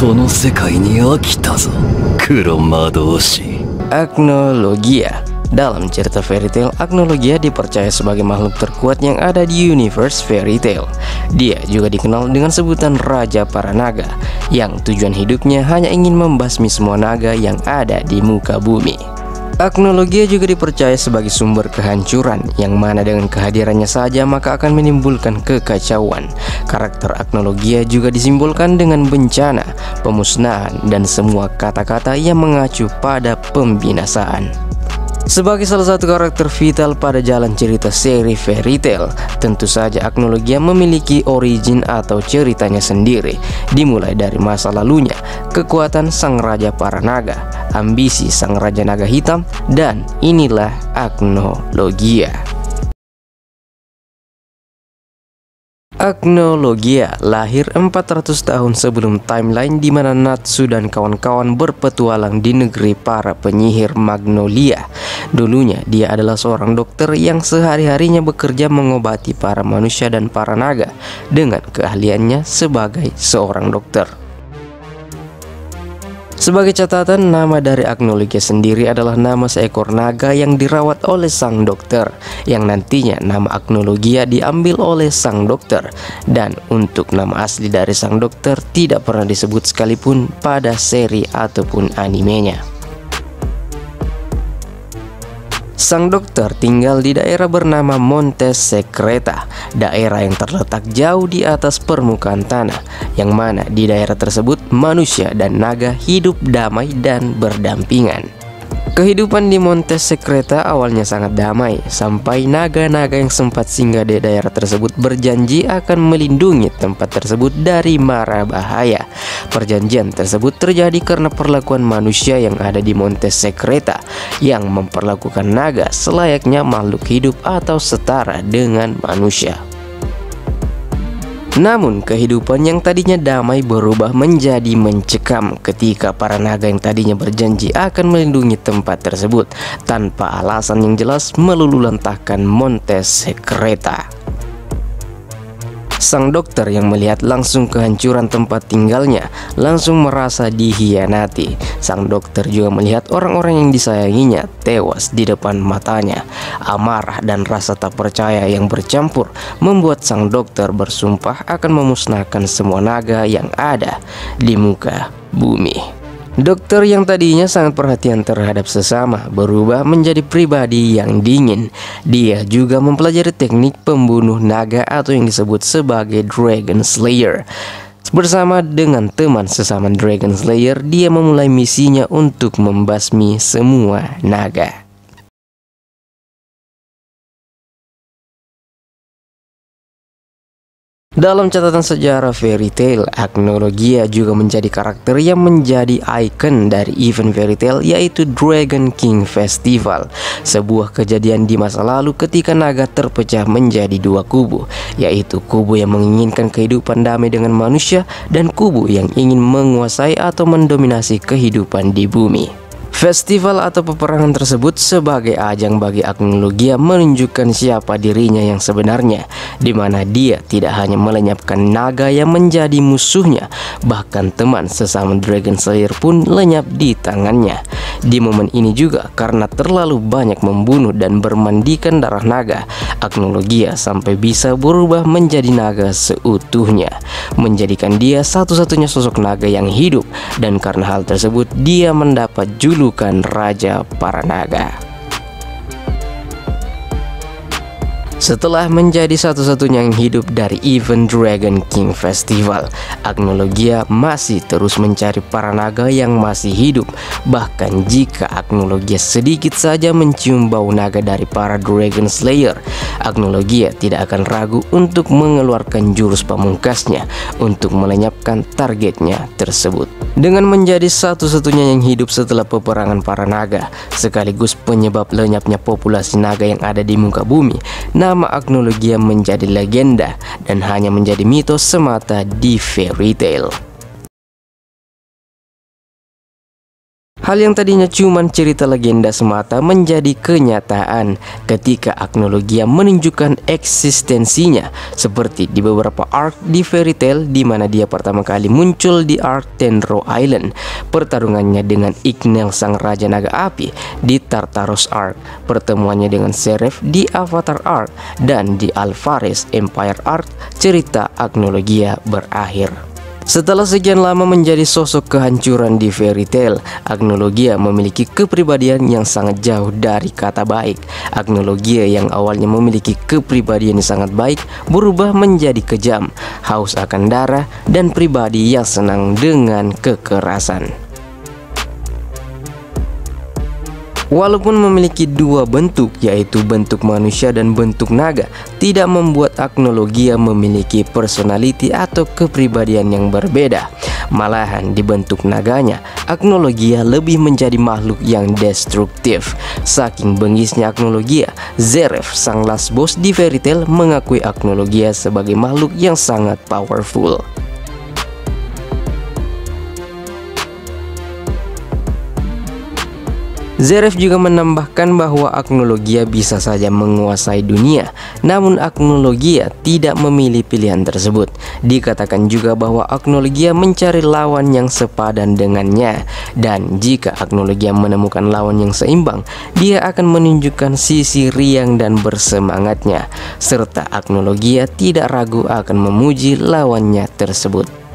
この世界に飽きたぞ、黒魔導士。Agnologia. Dalam cerita fairy tale, Agnologia dipercaya sebagai makhluk terkuat yang ada di universe fairy tale. Dia juga dikenal dengan sebutan Raja Para Naga, yang tujuan hidupnya hanya ingin membasmi semua naga yang ada di muka bumi. Agnologia juga dipercaya sebagai sumber kehancuran, yang mana dengan kehadirannya saja maka akan menimbulkan kekacauan. Karakter Agnologia juga disimbolkan dengan bencana, pemusnahan, dan semua kata-kata yang mengacu pada pembinasaan. Sebagai salah satu karakter vital pada jalan cerita seri fairy tale, tentu saja Agnologia memiliki origin atau ceritanya sendiri, dimulai dari masa lalunya, kekuatan sang raja para naga, ambisi sang raja naga hitam, dan inilah Agnologia. Agnologia lahir 400 tahun sebelum timeline di mana Natsu dan kawan-kawan berpetualang di negeri para penyihir Magnolia. Dulunya dia adalah seorang dokter yang sehari-harinya bekerja mengobati para manusia dan para naga dengan keahliannya sebagai seorang dokter. Sebagai catatan, nama dari Agnologia sendiri adalah nama seekor naga yang dirawat oleh sang dokter, yang nantinya nama Agnologia diambil oleh sang dokter. Dan untuk nama asli dari sang dokter tidak pernah disebut sekalipun pada seri ataupun animenya. Sang dokter tinggal di daerah bernama Monte Secreta, daerah yang terletak jauh di atas permukaan tanah, yang mana di daerah tersebut manusia dan naga hidup damai dan berdampingan. Kehidupan di Monte Secreta awalnya sangat damai, sampai naga-naga yang sempat singgah di daerah tersebut berjanji akan melindungi tempat tersebut dari mara bahaya. Perjanjian tersebut terjadi karena perlakuan manusia yang ada di Monte Secreta, yang memperlakukan naga selayaknya makhluk hidup atau setara dengan manusia. Namun kehidupan yang tadinya damai berubah menjadi mencekam ketika para naga yang tadinya berjanji akan melindungi tempat tersebut tanpa alasan yang jelas meluluhlantahkan Monte Secreta. Sang dokter yang melihat langsung kehancuran tempat tinggalnya langsung merasa dihianati. Sang dokter juga melihat orang-orang yang disayanginya tewas di depan matanya. Amarah dan rasa tak percaya yang bercampur membuat sang dokter bersumpah akan memusnahkan semua naga yang ada di muka bumi. Dokter yang tadinya sangat perhatian terhadap sesama berubah menjadi pribadi yang dingin. Dia juga mempelajari teknik pembunuh naga atau yang disebut sebagai Dragon Slayer. Bersama dengan teman sesama Dragon Slayer, dia memulai misinya untuk membasmi semua naga. Dalam catatan sejarah fairy tale, Agnologia juga menjadi karakter yang menjadi ikon dari event fairy tale, yaitu Dragon King Festival. Sebuah kejadian di masa lalu ketika naga terpecah menjadi dua kubu, yaitu kubu yang menginginkan kehidupan damai dengan manusia dan kubu yang ingin menguasai atau mendominasi kehidupan di bumi. Festival atau peperangan tersebut sebagai ajang bagi Agnologia menunjukkan siapa dirinya yang sebenarnya, di mana dia tidak hanya melenyapkan naga yang menjadi musuhnya, bahkan teman sesama Dragon Slayer pun lenyap di tangannya. Di momen ini juga, karena terlalu banyak membunuh dan bermandikan darah naga, Agnologia sampai bisa berubah menjadi naga seutuhnya, menjadikan dia satu-satunya sosok naga yang hidup, dan karena hal tersebut dia mendapat julukan Raja Para Naga. Setelah menjadi satu-satunya yang hidup dari event Dragon King Festival, Agnologia masih terus mencari para naga yang masih hidup. Bahkan jika Agnologia sedikit saja mencium bau naga dari para Dragon Slayer, Agnologia tidak akan ragu untuk mengeluarkan jurus pamungkasnya untuk melenyapkan targetnya tersebut. Dengan menjadi satu-satunya yang hidup setelah peperangan para naga, sekaligus penyebab lenyapnya populasi naga yang ada di muka bumi, nama Agnologia menjadi legenda dan hanya menjadi mitos semata di fairy tale. Hal yang tadinya cuma cerita legenda semata menjadi kenyataan ketika Agnologia menunjukkan eksistensinya, seperti di beberapa arc di Fairy Tail di mana dia pertama kali muncul di arc Tenro Island, pertarungannya dengan Ignel sang Raja Naga Api di Tartarus arc, pertemuannya dengan Zeref di Avatar arc, dan di Alvarez Empire arc cerita Agnologia berakhir. Setelah sekian lama menjadi sosok kehancuran di Fairy Tail, Agnologia memiliki kepribadian yang sangat jauh dari kata baik. Agnologia yang awalnya memiliki kepribadian yang sangat baik berubah menjadi kejam, haus akan darah, dan pribadi yang senang dengan kekerasan. Walaupun memiliki dua bentuk, yaitu bentuk manusia dan bentuk naga, tidak membuat Agnologia memiliki personality atau kepribadian yang berbeda. Malahan di bentuk naganya, Agnologia lebih menjadi makhluk yang destruktif. Saking bengisnya Agnologia, Zeref sang last boss di Fairy Tail mengakui Agnologia sebagai makhluk yang sangat powerful. Zeref juga menambahkan bahwa Agnologia bisa saja menguasai dunia, namun Agnologia tidak memilih pilihan tersebut. Dikatakan juga bahwa Agnologia mencari lawan yang sepadan dengannya, dan jika Agnologia menemukan lawan yang seimbang, dia akan menunjukkan sisi riang dan bersemangatnya, serta Agnologia tidak ragu akan memuji lawannya tersebut.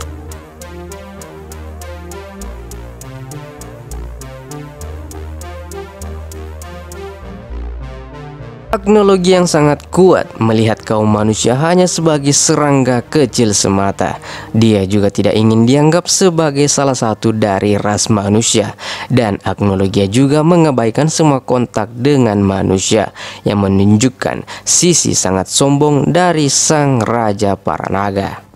Agnologia yang sangat kuat melihat kaum manusia hanya sebagai serangga kecil semata. Dia juga tidak ingin dianggap sebagai salah satu dari ras manusia. Dan Agnologia juga mengabaikan semua kontak dengan manusia, yang menunjukkan sisi sangat sombong dari sang Raja Para Naga.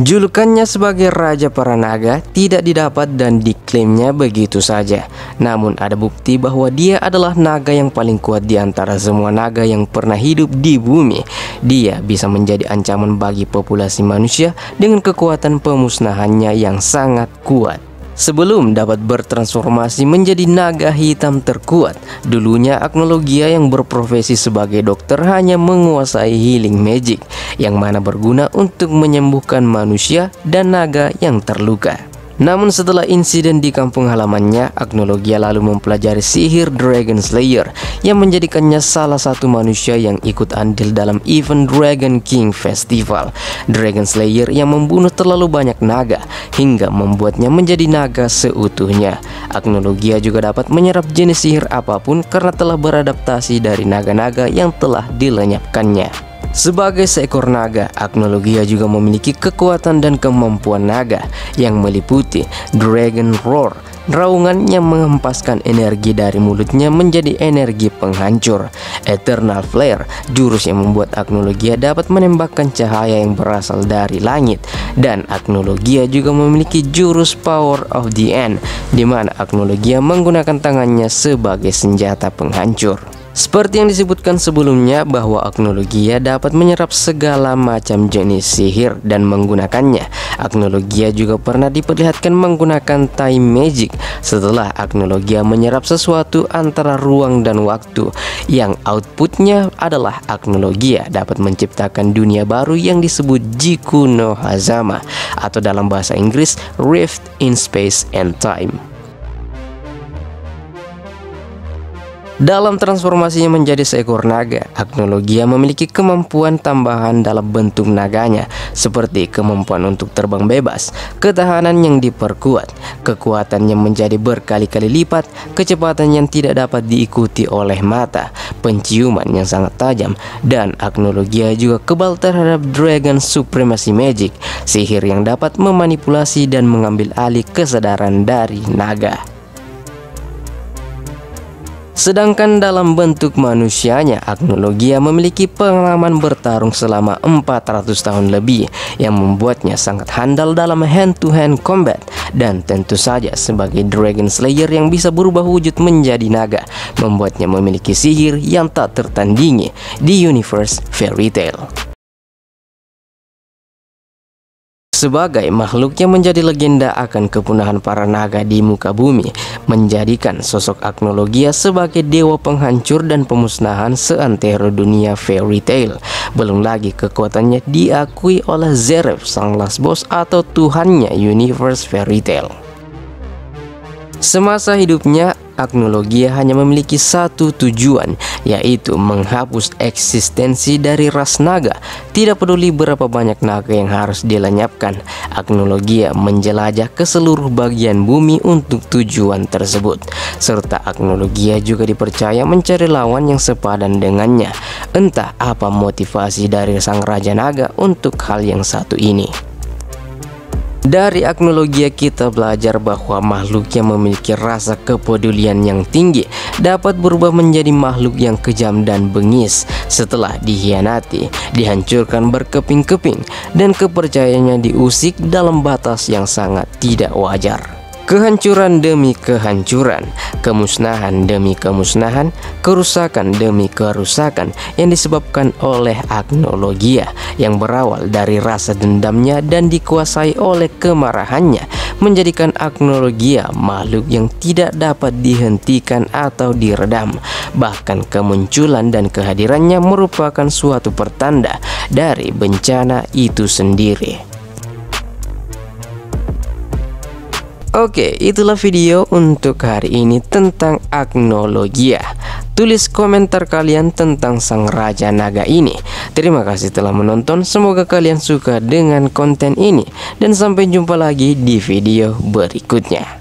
Julukannya sebagai Raja Para Naga tidak didapat dan diklaimnya begitu saja. Namun ada bukti bahwa dia adalah naga yang paling kuat di antara semua naga yang pernah hidup di bumi. Dia bisa menjadi ancaman bagi populasi manusia dengan kekuatan pemusnahannya yang sangat kuat. Sebelum dapat bertransformasi menjadi naga hitam terkuat, dulunya Agnologia yang berprofesi sebagai dokter hanya menguasai healing magic, yang mana berguna untuk menyembuhkan manusia dan naga yang terluka. Namun setelah insiden di kampung halamannya, Agnologia lalu mempelajari sihir Dragon Slayer yang menjadikannya salah satu manusia yang ikut andil dalam event Dragon King Festival. Dragon Slayer yang membunuh terlalu banyak naga hingga membuatnya menjadi naga seutuhnya. Agnologia juga dapat menyerap jenis sihir apapun karena telah beradaptasi dari naga-naga yang telah dilenyapkannya. Sebagai seekor naga, Agnologia juga memiliki kekuatan dan kemampuan naga yang meliputi Dragon Roar, raungan yang menghempaskan energi dari mulutnya menjadi energi penghancur, Eternal Flare, jurus yang membuat Agnologia dapat menembakkan cahaya yang berasal dari langit, dan Agnologia juga memiliki jurus Power of the End, di mana Agnologia menggunakan tangannya sebagai senjata penghancur. Seperti yang disebutkan sebelumnya bahwa Agnologia dapat menyerap segala macam jenis sihir dan menggunakannya. Agnologia juga pernah diperlihatkan menggunakan time magic setelah Agnologia menyerap sesuatu antara ruang dan waktu, yang outputnya adalah Agnologia dapat menciptakan dunia baru yang disebut Jiku no Hazama, atau dalam bahasa Inggris Rift in Space and Time. Dalam transformasinya menjadi seekor naga, Agnologia memiliki kemampuan tambahan dalam bentuk naganya, seperti kemampuan untuk terbang bebas, ketahanan yang diperkuat, kekuatan yang menjadi berkali-kali lipat, kecepatan yang tidak dapat diikuti oleh mata, penciuman yang sangat tajam, dan Agnologia juga kebal terhadap Dragon Supremacy Magic, sihir yang dapat memanipulasi dan mengambil alih kesadaran dari naga. Sedangkan dalam bentuk manusianya, Agnologia memiliki pengalaman bertarung selama 400 tahun lebih yang membuatnya sangat handal dalam hand-to-hand combat, dan tentu saja sebagai Dragon Slayer yang bisa berubah wujud menjadi naga membuatnya memiliki sihir yang tak tertandingi di universe Fairy Tail. sebagai makhluk yang menjadi legenda akan kepunahan para naga di muka bumi, menjadikan sosok Agnologia sebagai dewa penghancur dan pemusnahan seantero dunia fairy tale. Belum lagi kekuatannya diakui oleh Zeref, sang last boss atau tuhannya universe fairy tale. Semasa hidupnya, Agnologia hanya memiliki satu tujuan, yaitu menghapus eksistensi dari ras naga. Tidak peduli berapa banyak naga yang harus dilenyapkan, Agnologia menjelajah ke seluruh bagian bumi untuk tujuan tersebut. Serta Agnologia juga dipercaya mencari lawan yang sepadan dengannya. Entah apa motivasi dari sang Raja Naga untuk hal yang satu ini. Dari Agnologia kita belajar bahwa makhluk yang memiliki rasa kepedulian yang tinggi dapat berubah menjadi makhluk yang kejam dan bengis setelah dihianati, dihancurkan berkeping-keping, dan kepercayaannya diusik dalam batas yang sangat tidak wajar. Kehancuran demi kehancuran, kemusnahan demi kemusnahan, kerusakan demi kerusakan yang disebabkan oleh Agnologia yang berawal dari rasa dendamnya dan dikuasai oleh kemarahannya, menjadikan Agnologia makhluk yang tidak dapat dihentikan atau diredam. Bahkan kemunculan dan kehadirannya merupakan suatu pertanda dari bencana itu sendiri. Oke, itulah video untuk hari ini tentang Agnologia. Tulis komentar kalian tentang sang Raja Naga ini. Terima kasih telah menonton, semoga kalian suka dengan konten ini. Dan sampai jumpa lagi di video berikutnya.